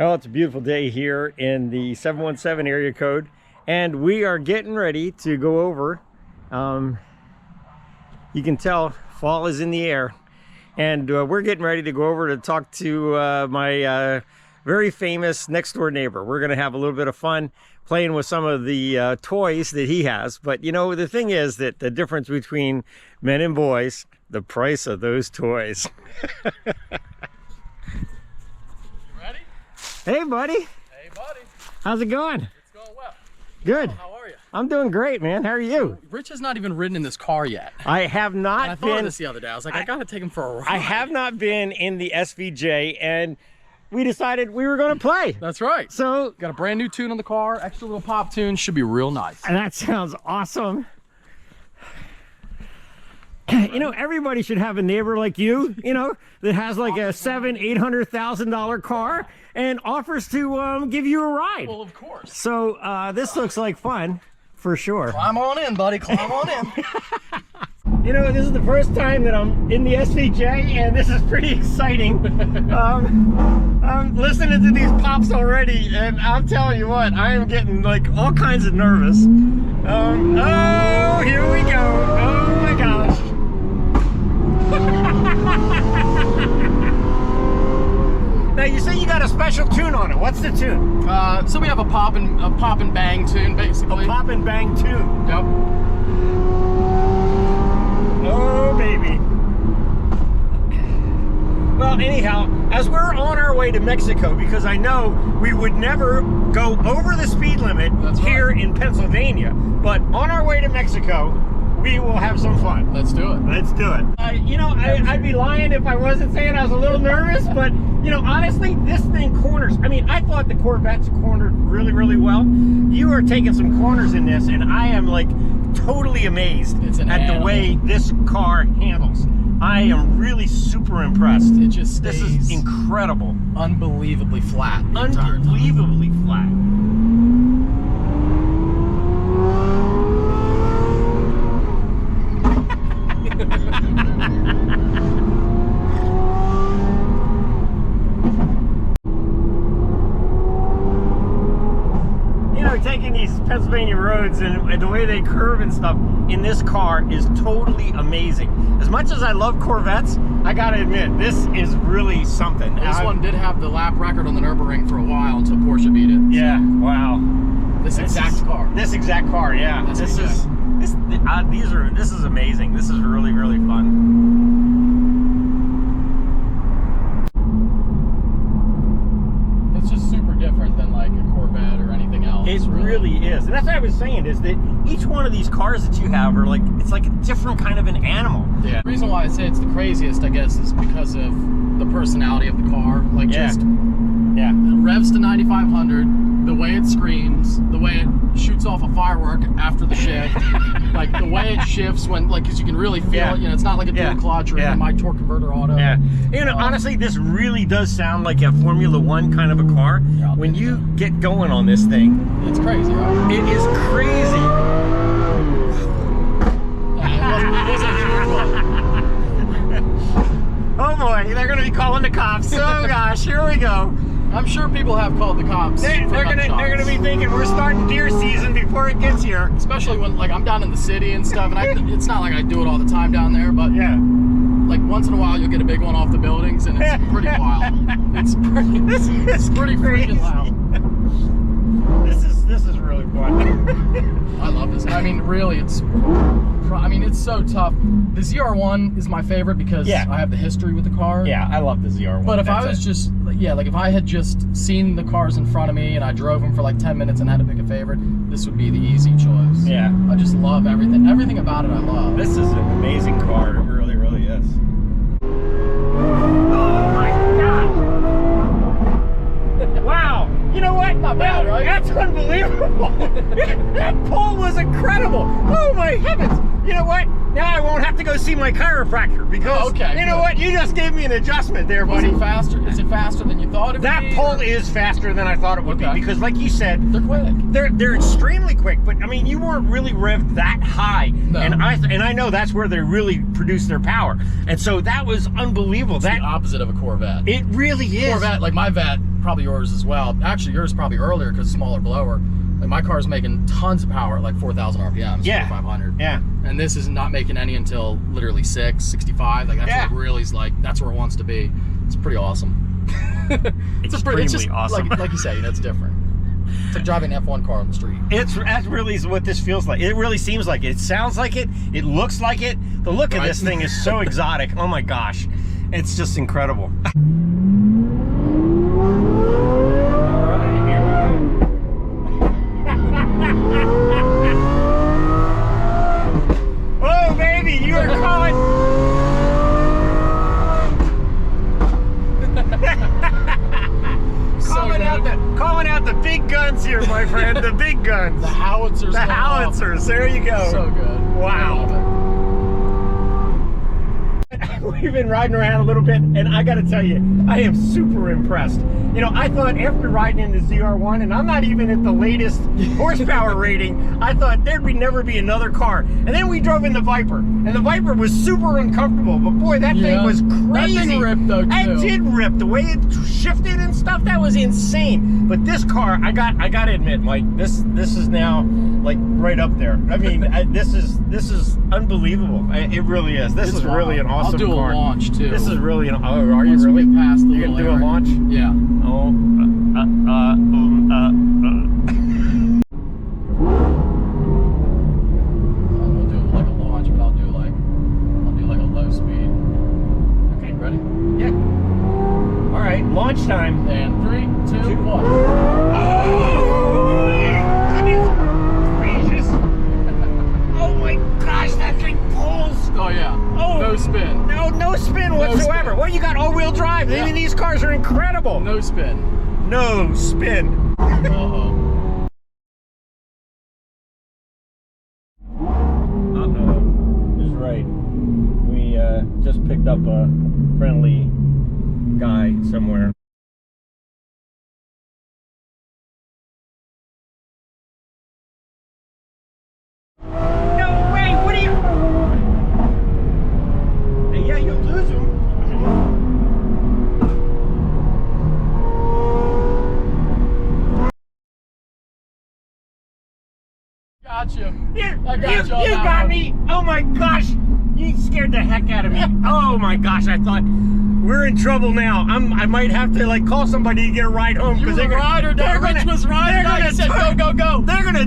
Well, it's a beautiful day here in the 717 area code, and we are getting ready to go over. You can tell fall is in the air, and we're getting ready to go over to talk to my very famous next door neighbor. We're going to have a little bit of fun playing with some of the toys that he has. But you know, the thing is that the difference between men and boys, the price of those toys. Hey, buddy. Hey, buddy. How's it going? It's going well. Good. How are you? I'm doing great, man. How are you? Rich has not even ridden in this car yet. I have not and I thought of this the other day. I was like, I gotta take him for a ride. I have not been in the SVJ, and we decided we were going to play. That's right. So got a brand new tune on the car, extra little pop tune, should be real nice. And that sounds awesome. You know, everybody should have a neighbor like you, you know, that has like a $700,000-$800,000 car and offers to give you a ride. Well, of course. So this looks like fun, for sure. Climb on in, buddy. Climb on in. You know, this is the first time that I'm in the SVJ, and this is pretty exciting. I'm listening to these pops already, and I'm telling you what, I am getting like all kinds of nervous. Oh, here we go. Oh my gosh. Now you say you got a special tune on it. What's the tune? So we have a pop and bang tune, basically. A pop and bang tune. Yep. Oh baby. Well, anyhow, as we're on our way to Mexico, because I know we would never go over the speed limit here in Pennsylvania, but on our way to Mexico, we will have some fun. Let's do it. Let's do it. You know, I'd be lying if I wasn't saying I was a little nervous, but, you know, honestly, this thing corners. I mean, I thought the Corvette's cornered really, really well. You are taking some corners in this, and I am, like, totally amazed at the way this car handles. I am really super impressed. It just stays. This is incredible. Unbelievably flat. Unbelievably flat. You know, taking these Pennsylvania roads and the way they curve and stuff in this car is totally amazing. As much as I love Corvettes, I gotta admit, this is really something. This one did have the lap record on the Nürburgring for a while until Porsche beat it. Yeah, wow. This exact car, yeah. This is amazing. This is really, really fun. It's just super different than like a Corvette or anything else. It really is. And that's what I was saying, is that each one of these cars that you have are like, it's like a different kind of an animal. Yeah. The reason why I say it's the craziest, I guess, is because of the personality of the car. Like just revs to 9,500, the way it screams, the way it shoots off a firework after the shift, like the way it shifts when, like, because you can really feel it. You know, it's not like a dual clutch or my torque converter auto. Yeah. You know, honestly, this really does sound like a Formula One kind of a car. When you get going on this thing, it's crazy, right? It is crazy. Oh boy, they're going to be calling the cops. Oh gosh, here we go. I'm sure people have called the cops. They're gonna be thinking we're starting deer season before it gets here. Especially when, like, I'm down in the city and stuff, and it's not like I do it all the time down there, but like once in a while you'll get a big one off the buildings, and it's pretty wild. It's pretty freaking loud. This is really fun. I love this. I mean, really, it's so tough. The ZR1 is my favorite because I have the history with the car. Yeah, I love the ZR1. But if I was just, like if I had just seen the cars in front of me and I drove them for like 10 minutes and had to pick a favorite, this would be the easy choice. Yeah. I just love everything. Everything about it I love. This is an amazing car. It really, really is. Oh my God! Wow. You know what? Not bad, right? That's unbelievable. That pull was incredible. Oh my heavens. You know what? Now I won't have to go see my chiropractor because you know what? You just gave me an adjustment there, buddy. Is it faster? Is it faster than you thought it would be? That pull is faster than I thought it would be because, like you said, they're quick. They're extremely quick. But I mean, you weren't really revved that high, no. and I know that's where they really produce their power. And so that was unbelievable. It's the opposite of a Corvette. It really is. Corvette, like my Vette, probably yours as well. Actually, yours probably earlier because smaller blower. Like my car's making tons of power at like 4,000 RPMs, yeah, 4,500. Yeah. And this is not making any until literally 65. Like that's what really is like. That's where it wants to be. It's pretty awesome. It's just awesome. Like you say, you know, it's different. It's like driving an F1 car on the street. That's really what this feels like. It really seems like it. It sounds like it. It looks like it. The look of this thing is so exotic. Oh my gosh, it's just incredible. Oh baby, you are calling. Calling out the big guns here, my friend. The big guns. The howitzers. The howitzers. There you go. So good. Wow. We've been riding around a little bit, and I got to tell you, I am super impressed. You know, I thought after riding in the ZR1, and I'm not even at the latest horsepower rating, I thought there'd never be another car. And then we drove in the Viper, and the Viper was super uncomfortable. But boy, that thing was crazy. That thing ripped though, too. It did rip. The way it shifted and stuff, that was insane. But this car, I got to admit, Mike, this is now like right up there. I mean, this is unbelievable. It really is. This is really an awesome car. I'll do a launch too. This is really an. Oh, are you Once really? we pass the You're gonna do area. a launch? Yeah. Oh. I won't do like a launch, but I'll do like a low speed. Okay, ready? Yeah. All right, launch time. And 3, 2, 1. Oh, goodness gracious! Oh my gosh, that thing pulls. Oh yeah. Oh, no spin. No spin whatsoever. Well, you got all-wheel drive. Yeah. I mean, these cars are incredible. No spin. No spin. Uh-oh. Uh-oh. Is right. We just picked up a friendly guy somewhere. No way! What are you? Yeah, you'll lose him. Got you. You got got me. Oh my gosh. You scared the heck out of me. Oh my gosh, I thought we're in trouble now. I might have to like call somebody to get a ride home because Rich was riding. He said go. They're gonna.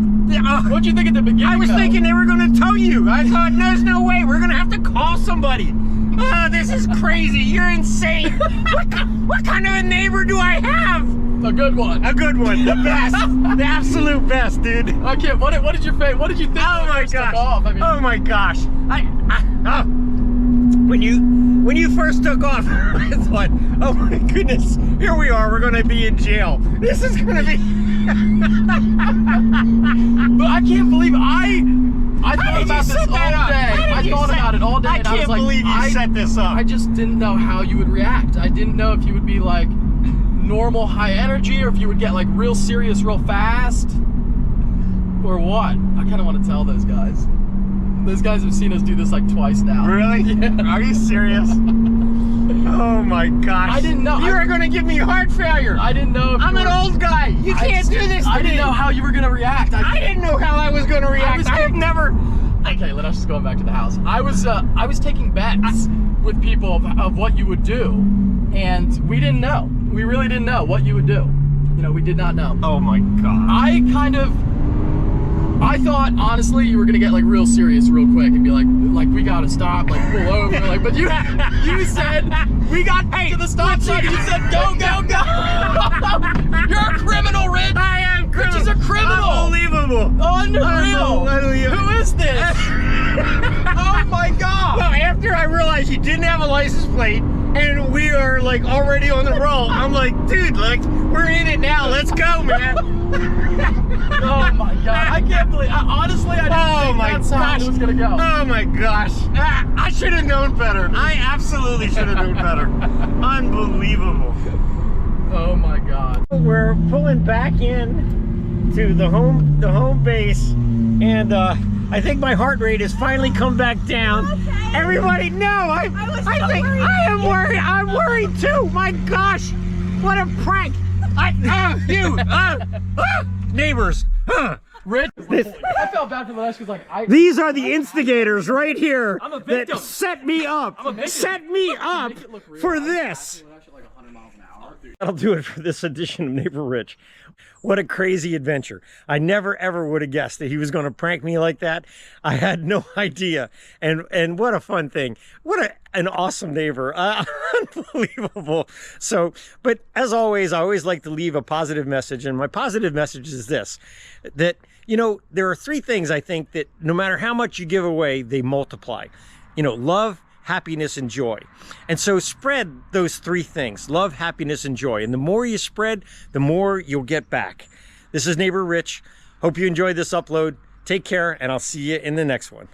What'd you think at the beginning? I was thinking they were gonna tow you. I thought there's no way. We're gonna have to call somebody. Oh, this is crazy. You're insane. What kind of a neighbor do I have? A good one. A good one. The best. The absolute best, dude. I can't. What did you think? What did you think? Oh my gosh. Off? I mean, oh my gosh. When you first took off, I thought, oh my goodness, here we are. We're going to be in jail. This is going to be. But I can't believe I thought about this all day. I thought about it all day. I and I was can't like, believe you set this up. I just didn't know how you would react. I didn't know if you would be like normal high energy or if you would get like real serious real fast or what. I kind of want to tell those guys. Those guys have seen us do this like twice now. Really? Yeah. Are you serious? Oh my gosh. I didn't know. You were going to give me heart failure. I didn't know if I'm an old guy. You can't do this to I didn't me. know how you were going to react. I didn't know how I was going to react. I have never. Okay, let us just go back to the house. I was taking bets with people of what you would do, and we didn't know. We really didn't know what you would do. You know, we did not know. Oh my god. I thought honestly you were gonna get like real serious real quick and be like we gotta stop, like pull over, like. But you said we got to the stop sign. You said go. You're a criminal, Rich. I am criminal. Rich is a criminal. Unbelievable. Unreal. Who is this? Oh my god. Well, after I realized you didn't have a license plate and we are like already on the roll, I'm like, dude, like we're in it now. Let's go, man. Oh my god. I can't believe. Honestly, I didn't think that's how it was gonna go. Oh my gosh. I should have known better. I absolutely should have known better. Unbelievable. Oh my god. We're pulling back in to the home base, and I think my heart rate has finally come back down. Okay. Everybody, no, I think worried. I am worried. I'm worried too. My gosh, what a prank! Neighbors. Rich, I felt bad for the last because like These are the instigators right here I'm a victim. that set me up. Set me up for this. like 100 miles an hour. That'll do it for this edition of Neighbor Rich. What a crazy adventure. I never ever would have guessed that he was going to prank me like that. I had no idea. And what a fun thing. What an awesome neighbor. Unbelievable. So, but as always, I always like to leave a positive message. And my positive message is this, that, you know, there are three things I think that no matter how much you give away, they multiply. You know, love, happiness, and joy. And so spread those three things: love, happiness, and joy. And the more you spread, the more you'll get back. This is Neighbor Rich. Hope you enjoyed this upload. Take care, and I'll see you in the next one.